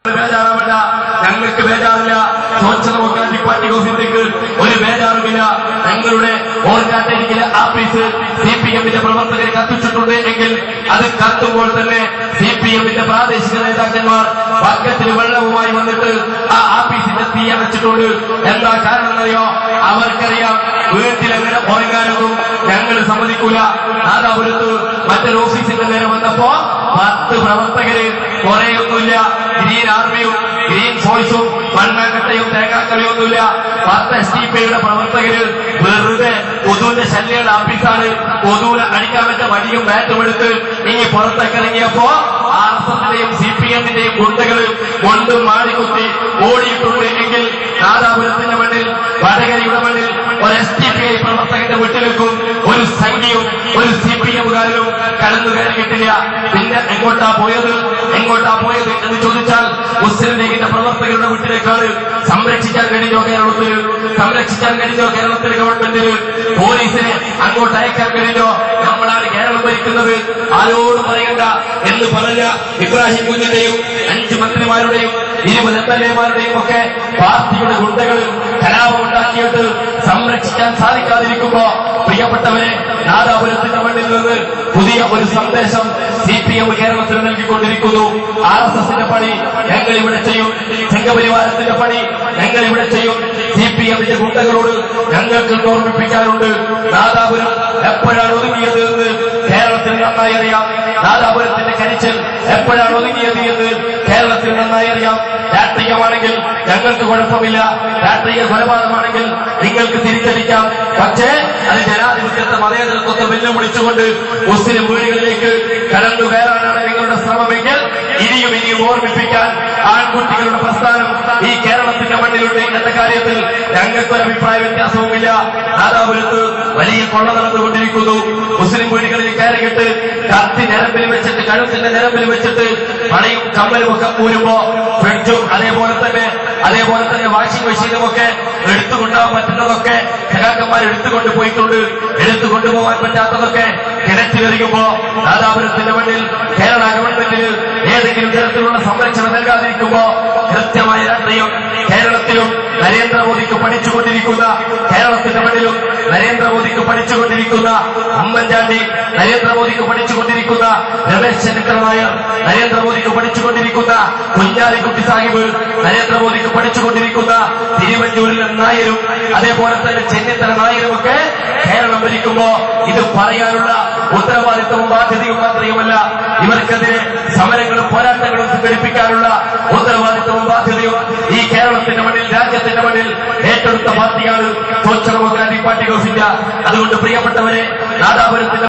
ബേജാറാവണ്ട, ഞങ്ങൾക്ക് ബേജാറില്ല. Social democratic party of ഇന്ത്യക്ക് ഒരു ബേജാറുമില്ല. ഞങ്ങളുടെ ഓർക്കാട്ടരികിലെ ആഫീസ് CPM-ന്റെ പ്രവർത്തകർ കത്തിച്ചിട്ടുണ്ട് എങ്കിൽ അത് കത്തുമ്പോൾ തന്നെ CPM-ന്റെ പ്രാദേശിക നേതാക്കന്മാർ ബക്കറ്റിൽ വെള്ളവുമായി വന്നിട്ട് ആ ആഫീസിന്റെ തീ അടച്ചിട്ടുണ്ട്. എന്താ കാരണം എന്നറിയോ? അവർക്കറിയാം വീട്ടിലെങ്ങനെ ഉറങ്ങാനൊന്നും ഞങ്ങൾ സമ്മതിക്കൂല. നാദാപുരത്ത് മറ്റൊരു ഓഫീസിന്റെ നേരെ വന്നപ്പോ 10 പ്രവർത്തകര്, കുറെയൊന്നുമില്ല, ഗ്രീൻ ആർമിയും ഗ്രീൻ ഫോഴ്സും മണ്ണാങ്കട്ടയും തേങ്ങാക്കളിയൊന്നുമില്ല, 10 SDPയുടെ പ്രവർത്തകര് വെറുതെ പൊതുവിന്റെ ശല്യയുടെ ആഫീസാണ്, പൊതുവിനെ അടിക്കാൻ പറ്റ വടിയും ബാറ്റും എടുത്ത് ഇനി പുറത്തേക്ക് ഇറങ്ങിയപ്പോ RSSന്റെയും CPM-ന്റെയും ഗുണ്ടകള് കൊണ്ടും മാടിക്കുത്തി ഓടിയിട്ടുണ്ട് എങ്കിൽ നാദാപുരത്തിന്റെ മണ്ണിൽ, വടകരയുടെ മണ്ണിൽ ഒരു SDPI പ്രവർത്തകന്റെ വീട്ടിലേക്കും ഒരു സംഖ്യയും ഒരു CPM-കാരനും കടന്നു കയറിയിട്ടില്ല. പിന്നെ എങ്ങോട്ടാ പോയത് എന്ന് ചോദിച്ചാൽ മുസ്ലിം ലീഗിന്റെ പ്രവർത്തകരുടെ വീട്ടിലേക്കാണ്. സംരക്ഷിക്കാൻ കഴിഞ്ഞോ കേരളത്തിന്? സംരക്ഷിക്കാൻ കഴിഞ്ഞോ കേരളത്തിലെ ഗവൺമെന്റിന്? പോലീസിനെ അങ്ങോട്ട് അയക്കാൻ കഴിഞ്ഞോ? നമ്മളാണ് കേരളം ഭരിക്കുന്നത്, ആരോടും പറയണ്ട എന്ന് പറഞ്ഞ ഇബ്രാഹിം കുഞ്ഞിന്റെയും 5 മന്ത്രിമാരുടെയും 20 MLA-മാരുടെയും ഒക്കെ പാർട്ടിയുടെ ഗുണ്ടകൾ കലാപമുണ്ടാക്കിയിട്ട് സംരക്ഷിക്കാൻ സാധിക്കാതിരിക്കുമ്പോ പ്രിയപ്പെട്ടവരെ, നാദാപുരത്തിന്റെ മണ്ണിൽ നിന്ന് പുതിയ ഒരു സന്ദേശം CPM കേരളത്തിൽ നൽകിക്കൊണ്ടിരിക്കുന്നു. RSSന്റെ പണി ഞങ്ങൾ ഇവിടെ ചെയ്യും, സംഘപരിവാരത്തിന്റെ പണി ഞങ്ങൾ ഇവിടെ ചെയ്യും. CPM-ന്റെ ഗുണ്ടകളോട് ഞങ്ങൾക്ക് ഓർമ്മിപ്പിക്കാറുണ്ട്. നാദാപുരം എപ്പോഴാണ് ഒതുങ്ങിയത് എന്ന് കേരളത്തിൽ നന്നായി അറിയാം. നാദാപുരത്തിന്റെ കരിച്ചൽ എപ്പോഴാണ് ഒതുങ്ങിയത് എന്ന് കേരളത്തിൽ നന്നായി അറിയാം. രാഷ്ട്രീയമാണെങ്കിൽ ഞങ്ങൾക്ക് കുഴപ്പമില്ല, രാഷ്ട്രീയ കൊലപാതകമാണെങ്കിൽ നിങ്ങൾക്ക് തിരിച്ചടിക്കാം. പക്ഷേ അത് ജനാധിപത്യത്തെ, മതേതരത്വത്തെ വെല്ലുവിളിച്ചുകൊണ്ട് മുസ്ലിം വീടുകളിലേക്ക് കടന്നു കയറാനാണ് നിങ്ങളുടെ ശ്രമമെങ്കിൽ ഇനിയും ഓർമ്മിപ്പിക്കാൻ ആൺകുട്ടികളുടെ പ്രസ്ഥാനം ഈ കേരളത്തിന്റെ മണ്ണിലുണ്ട് എന്ന കാര്യത്തിൽ ഞങ്ങൾക്കൊരു അഭിപ്രായ വ്യത്യാസവുമില്ല. നാദാപുരത്ത് വലിയ കൊള്ള നടന്നുകൊണ്ടിരിക്കുന്നു. മുസ്ലിം വീടുകളിൽ കയറിയിട്ട് കത്തി നിരമ്പിൽ വെച്ചിട്ട്, കഴുത്തിന്റെ നിരമ്പിൽ വെച്ചിട്ട് പണയും കമ്മലും ഒക്കെ കൂരുമ്പോ ഫ്രിഡ്ജും അതേപോലെ തന്നെ വാഷിംഗ് മെഷീനും ഒക്കെ എടുത്തുകൊണ്ടാവാൻ പറ്റുന്നതൊക്കെ സഖാക്കന്മാർ എടുത്തുകൊണ്ട് പോയിട്ടുണ്ട്. എടുത്തുകൊണ്ടുപോകാൻ പറ്റാത്തതൊക്കെ കിണറ്റിലെറിയുമ്പോ നാദാപുരത്തിന്റെ മണ്ണിൽ കേരള ഗവൺമെന്റിന് ഏതെങ്കിലും തരത്തിലുള്ള സംരക്ഷണം നൽകാതിരിക്കുമ്പോ കൃത്യമായ രാഷ്ട്രീയം കേരളത്തിലും നരേന്ദ്രമോദിക്ക് പഠിച്ചുകൊണ്ടിരിക്കുന്ന, കേരളത്തിന്റെ മണ്ണിലും നരേന്ദ്രമോദിക്ക് പഠിച്ചുകൊണ്ടിരിക്കുന്ന ഉമ്മൻചാണ്ടി, നരേന്ദ്രമോദിക്ക് പഠിച്ചുകൊണ്ടിരിക്കുന്ന രമേശ് ചെന്നിത്തല നായർ, നരേന്ദ്രമോദിക്ക് പഠിച്ചുകൊണ്ടിരിക്കുന്ന കുഞ്ഞാലിക്കുട്ടി സാഹിബ്, നരേന്ദ്രമോദിക്ക് പഠിച്ചുകൊണ്ടിരിക്കുന്ന തിരുവഞ്ചൂരിലെ നായരും അതേപോലെ തന്നെ ചെന്നിത്തല നായരുമൊക്കെ കേരളം ഭരിക്കുമ്പോ ഇത് പറയാനുള്ള ഉത്തരവാദിത്വവും ബാധ്യതയും മാത്രമല്ല, ഇവർക്കെതിരെ സമരങ്ങളും പോരാട്ടങ്ങളും സംഘടിപ്പിക്കാനുള്ള ഉത്തരവാദിത്വവും ബാധ്യതയും ഈ കേരളത്തിന്റെ മണ്ണിൽ, രാജ്യത്തിന്റെ മണ്ണിൽ ഏറ്റെടുത്ത പാർട്ടിയാണ് social democratic party of India. അതുകൊണ്ട് പ്രിയപ്പെട്ടവരെ, നാദാപുരത്തിന്റെ